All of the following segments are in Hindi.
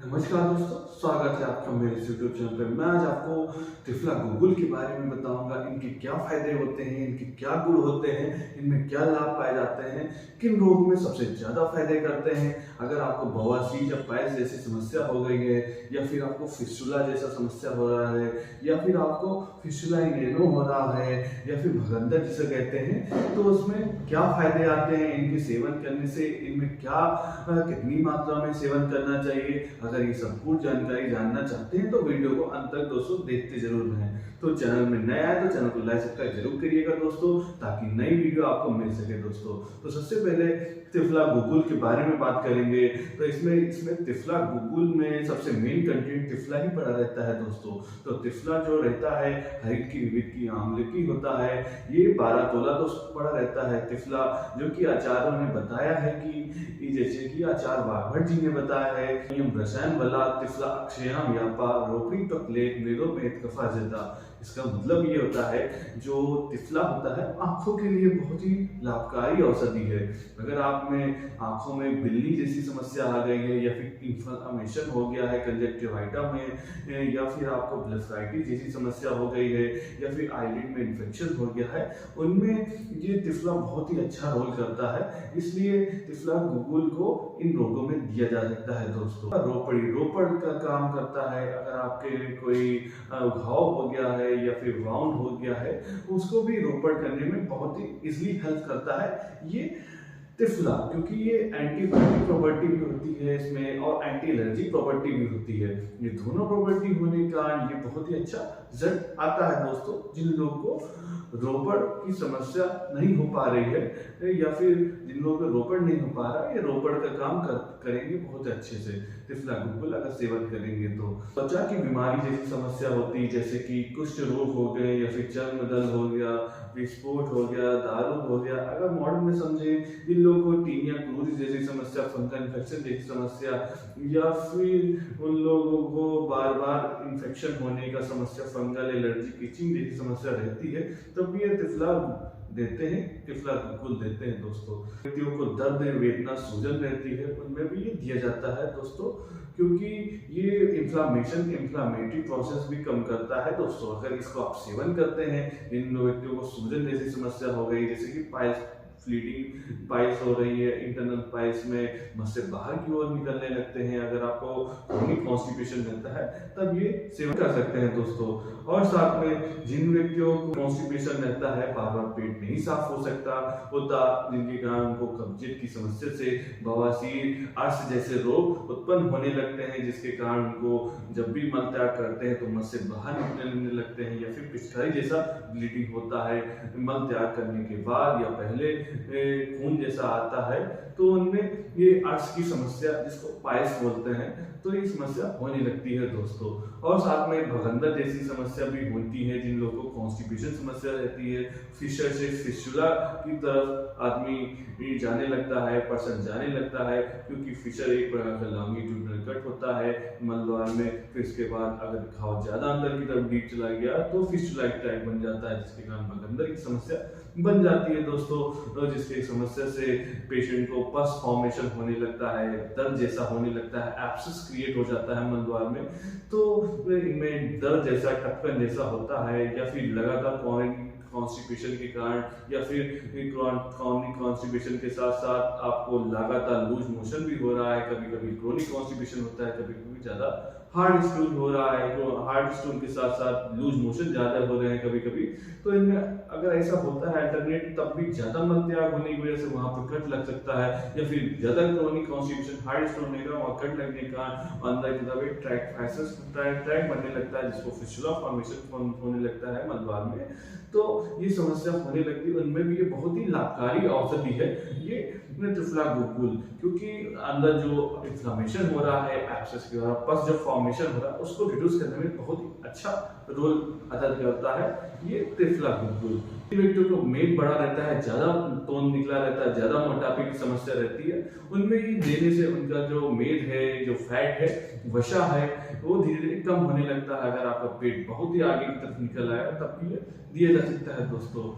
नमस्कार दोस्तों, स्वागत है आपका मेरे इस यूट्यूब चैनल पे। मैं आज आपको तिफला गूगल के बारे में बताऊंगा। इनके क्या फायदे होते हैं, इनके क्या गुण होते हैं, इनमें क्या लाभ पाए जाते हैं, किन रोग में सबसे ज्यादा फायदे करते हैं। अगर आपको बवासीर या पाइल्स जैसी समस्या हो गई है, या फिर आपको फिस्टुला जैसा समस्या हो रहा है, या फिर आपको फिस्टुला इन एनो हो रहा है, या फिर भगंदर जिसे कहते हैं, तो उसमें क्या फायदे आते हैं इनके सेवन करने से, इनमें क्या कितनी मात्रा में सेवन करना चाहिए। अगर ये संपूर्ण जानकारी जानना चाहते हैं तो वीडियो को अंत तक दोस्तों देखते जरूर रहें। तो चैनल में नया है तो चैनल को लाइक सब्सक्राइब जरूर करिएगा दोस्तों, ताकि नई वीडियो आपको मिल सके दोस्तों। तो सबसे पहले तिफला गूगल के बारे में बात करेंगे। तो इसमें तिफला गूगल में सबसे मेन कंटेंट तिफला ही पड़ा रहता है दोस्तों। तो तिफला जो रहता है हरित की विविध की आम्ल की होता है, ये 12 तोला तो पड़ा रहता है तिफला, जो कि आचार्यों ने बताया है कि जैसे कि आचार्य वाघभट जी ने बताया है, नियम रसायन वाला तिफला अक्षयाम व्यापार रोपड़ी तकलेट निरोपेत कफा जता। इसका मतलब ये होता है जो तिफला होता है आंखों के लिए बहुत ही लाभकारी औषधि है। अगर आप में आंखों में बिल्ली जैसी समस्या आ गई है, या फिर इन्फ्लेमेशन हो गया है कंजक्टिवाइटा में, या फिर आपको ब्लेफाइटिस जैसी समस्या हो गई है, या फिर आईलिड में इन्फेक्शन हो गया है, उनमें ये तिफला बहुत ही अच्छा रोल करता है। इसलिए तिफला गूगल को इन रोगों में दिया जा सकता है दोस्तों। रोपड़ का काम करता है। अगर आपके कोई घाव हो गया है या फिर वाउंड हो गया है, उसको भी रोपड़ करने में बहुत ही इजीली हेल्प करता है ये तिफला, क्योंकि ये एंटीबायोटिक प्रॉपर्टी भी होती है इसमें, और एंटी एलर्जी प्रॉपर्टी भी होती है। ये दोनों प्रॉपर्टी होने के कारण ये बहुत ही अच्छा रिजल्ट आता है दोस्तों। जिन लोगों को रोपड़ की समस्या नहीं हो पा रही है, या फिर जिन लोगों को रोपड़ नहीं हो पा रहा है, ये रोपड़ का काम करेंगे बहुत अच्छे से तिफला गूगल अगर सेवन करेंगे तो। त्वचा की बीमारी जैसी समस्या होती है, जैसे कि कुष्ठ रोग हो गए, या फिर चर्म दल हो गया, विस्फोट हो गया, दारू हो गया। अगर मॉडर्न में समझे, जिन लोगों को टीनिया क्रूरिस जैसी समस्या, फंगल इन्फेक्शन जैसी समस्या, या फिर उन लोगों को बार बार इन्फेक्शन होने का समस्या, फंगल एलर्जी इचिंग जैसी समस्या रहती है, तब ये तिफला देते हैं, तिफला गूगल देते हैं दोस्तों। व्यक्तियों को दर्द वेदना सूजन रहती है, उनमें भी ये दिया जाता है दोस्तों, क्योंकि ये इंफ्लामेटरी प्रोसेस भी कम करता है दोस्तों। अगर इसको आप सेवन करते हैं, जिन व्यक्तियों को सूजन जैसी समस्या हो गई, जैसे कि पाइल्स फ्लीडिंग पाइल्स हो रही है, इंटरनल पाइल्स में मस से बाहर की ओर निकलने लगते हैं, अगर आपको क्रोनिक कॉन्स्टिपेशन रहता है, तब ये सेवन कर सकते हैं दोस्तों। और साथ में जिन व्यक्तियों को कॉन्स्टिपेशन रहता है, बार बार पेट नहीं साफ हो सकता होता, जिनके कारण उनको कब्जियत की समस्या से बवासीर अर्श जैसे रोग उत्पन्न होने लगते हैं, जिसके कारण उनको जब भी मल त्याग करते हैं तो मस से बाहर निकलने लगते हैं, या फिर पिचकारी जैसा ब्लीडिंग होता है मल त्याग करने के बाद, या पहले खून जैसा आता है, तो उनमें ये अर्श की समस्या, जिसको पाइल्स बोलते हैं, तो ये समस्या होने लगती है दोस्तों। और साथ में भगंदर जैसी समस्या भी होती है, जिन लोगों को कॉन्स्टिपेशन समस्या रहती है, फिशर से फिस्टुला की तरफ आदमी जाने लगता है, पर्सन जाने लगता है, क्योंकि फिशर एक प्रकार का लॉन्गिट्यूडनल कट होता है मलद्वार में। फिर इसके बाद अगर घाव ज्यादा अंदर की तरफ डीप चला गया तो फिस्टुला टाइप बन जाता है, जिसके कारण भगंदर की समस्या बन जाती है दोस्तों। तो जिसकी समस्या से पेशेंट को पस फॉर्मेशन होने लगता है, दर्द जैसा होने लगता है, एब्सेस क्रिएट हो जाता है मलद्वार में, तो इनमें दर्द जैसा टपकन जैसा होता है, या फिर लगातार कॉन्स्टिपेशन के कारण, या फिर क्रॉनिक कॉन्स्टिपेशन के साथ साथ आपको लगातार लूज मोशन भी हो रहा है, कभी कभी क्रोनिक कॉन्स्टिपेशन होता है, कभी कभी ज्यादा हार्ड स्टूल हो रहा है, तो हार्ड स्टूल के साथ साथ लूज मोशन ज्यादा हो रहे हैं कभी कभी। तो इनमें अगर ऐसा होता है अल्टरनेट, तब भी ज्यादा मल त्याग होने की वजह से वहां पर कट लग सकता है, या फिर ज्यादा क्रोनिक कॉन्स्टिपेशन हार्ड स्टूल नहीं रहा, वहां कट लगने का अंदर की तरफ एक ट्रैक बनने लगता है, जिसको फिस्टुला फॉर्मेशन होने लगता है मलद्वार में। तो ये समस्या होने लगती है, उनमें भी ये बहुत ही लाभकारी औषधि है ये तिफला गूगल, क्योंकि अंदर जो इन्फ्लेमेशन हो रहा है, एब्सेस के द्वारा पस जो फॉर्मेशन हो रहा है, उसको रिड्यूस करने में बहुत ही अच्छा रोल अदा करता है ये तिफला गूगल। व्यक्तियों को मेद बड़ा रहता है, ज्यादा तोन निकला रहता है, ज्यादा मोटापे की समस्या रहती है, उनमें ये देने से उनका जो मेद है, जो फैट है, वसा है, वो धीरे धीरे कम होने लगता है। अगर आपका पेट बहुत ही आगे की तरफ निकल आया, तब ये दिया जा सकता है दोस्तों।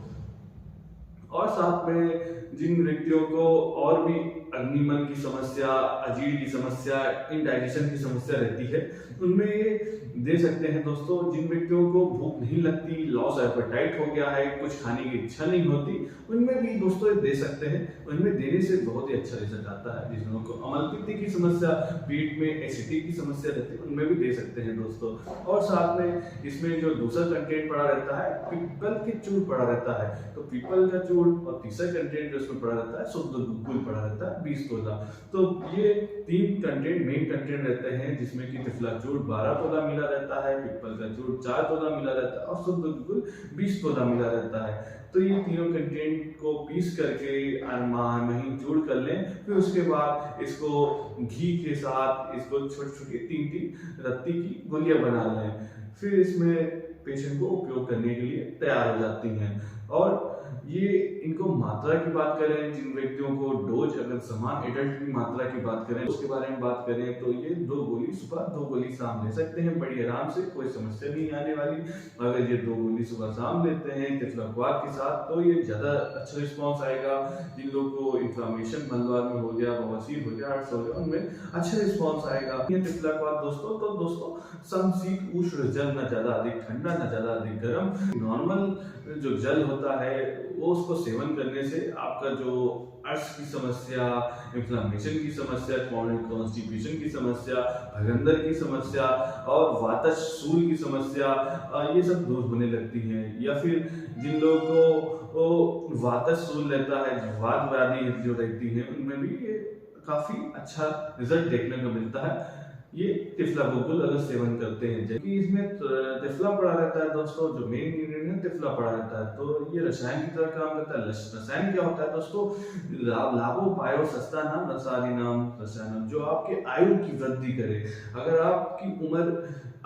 और साथ में जिन व्यक्तियों को और भी अग्निमन की समस्या, अजीर्ण की समस्या, इंडाइजेशन की समस्या रहती है, उनमें ये दे सकते हैं दोस्तों। जिन व्यक्तियों को भूख नहीं लगती, लॉस एपेटाइट हो गया है, कुछ खाने की इच्छा नहीं होती, उनमें भी दोस्तों ये दे सकते हैं। उनमें देने से बहुत ही अच्छा रिजल्ट आता है। जिन लोगों को अम्लपित्त की समस्या, पेट में एसिडिटी की समस्या रहती है, उनमें भी दे सकते हैं दोस्तों। और साथ में इसमें जो दूसरा कंटेंट पड़ा रहता है, पीपल के चूर्ण पड़ा रहता है, तो पीपल का चूर्ण और तीसरा कंटेंट जो इसमें पड़ा रहता है शुद्ध गुग्गुल पड़ा रहता है 20 तोला। तो ये 3 कंटेंट मेन कंटेंट रहते हैं, जिसमें कि त्रिफला चूर्ण 12 तोला मिला रहता है, पीपल का चूर्ण 4 तोला मिला रहता है और शुद्ध गुग्गुल 20 तोला मिला रहता है। तो ये तीनों कंटेंट को पीस करके महीन चूर्ण कर लें। फिर उसके बाद इसको घी के साथ इसको छोटी छोटी 3-3 रत्ती की गोलियां बना लें। फिर इसमें पेशेंट को उपयोग करने के लिए तैयार हो जाती हैं। और ये इनको मात्रा की बात करें, जिन व्यक्तियों को डोज, अगर समान एडल्ट की मात्रा की बात करें, उसके बारे में बात करें, तो ये 2 गोली सुबह 2 गोली शाम ले सकते हैं बड़ी आराम से, कोई समस्या नहीं आने वाली। अगर ये 2 गोली सुबह शाम लेते हैं तिफलाक्वाद के साथ, तो ये ज़्यादा अच्छा रिस्पॉन्स आएगा। जिन लोगों को इन्फ्लामेशन मलद्वार में हो गया, बवासीर हो गया, अर्ट्स हो गया, उनमें अच्छा रिस्पॉन्स आएगा। ये तिफलाक्वाद दोस्तों, तो दोस्तों समशीत उष्ण जल, ना ज़्यादा अधिक ठंडा ना ज़्यादा अधिक गर्म, नॉर्मल जो जल होता है वो उसको सेवन करने से आपका जो अर्श की समस्या, इन्फ्लामेशन की समस्या, कॉन्स्टिपेशन की समस्या, भगंदर की समस्या और वातशूल की समस्या, ये सब दूर होने लगती हैं। या फिर जिन लोगों को वातशूल रहता है, वात व्याधि जो रहती है, उनमें भी ये काफी अच्छा रिजल्ट देखने को मिलता है ये तिफला गुग्गुल अगर सेवन करते हैं। जबकि इसमें तिफला पड़ा रहता है दोस्तों, जो मेन इंग्रेडिएंट तिफला पड़ा रहता है, तो ये रसायन की तरह काम करता है। रसायन क्या होता है दोस्तों? लाभो पायो सस्ता नाम रसायन नाम रसायन, जो आपके आयु की वृद्धि करे। अगर आपकी उम्र,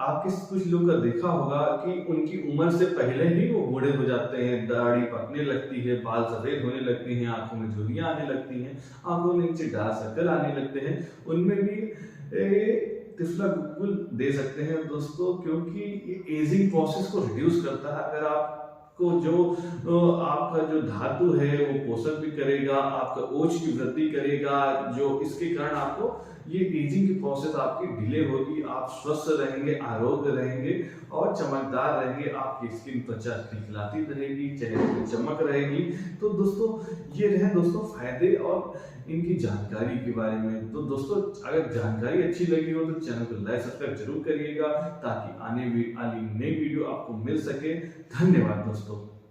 आपके कुछ लोग का देखा होगा कि उनकी उम्र से पहले ही वो बूढ़े हो जाते हैं, दाढ़ी पकने लगती है, बाल सफेद होने लगते हैं, आंखों में झुर्रियां आने लगती हैं, आंखों में नीचे डार्क सर्कल आने लगते हैं, उनमें भी तिफला गुग्गुल दे सकते हैं दोस्तों, क्योंकि ये एजिंग प्रोसेस को रिड्यूस करता है। अगर आपको जो आपका जो धातु है वो पोषक भी करेगा, आपका ओज की वृद्धि करेगा, जो इसके कारण आपको ये एजिंग की प्रोसेस आपकी डिले होगी, आप स्वस्थ रहेंगे, आरोग्य रहेंगे और चमकदार रहेंगे, आपकी स्किन त्वचा खिलखिलाती रहेगी, चेहरे पर चमक रहेगी। तो दोस्तों ये रहे दोस्तों फायदे और इनकी जानकारी के बारे में। तो दोस्तों अगर जानकारी अच्छी लगी हो तो चैनल को लाइक सब्सक्राइब जरूर करिएगा, ताकि आने वाली नई वीडियो आपको मिल सके। धन्यवाद दोस्तों।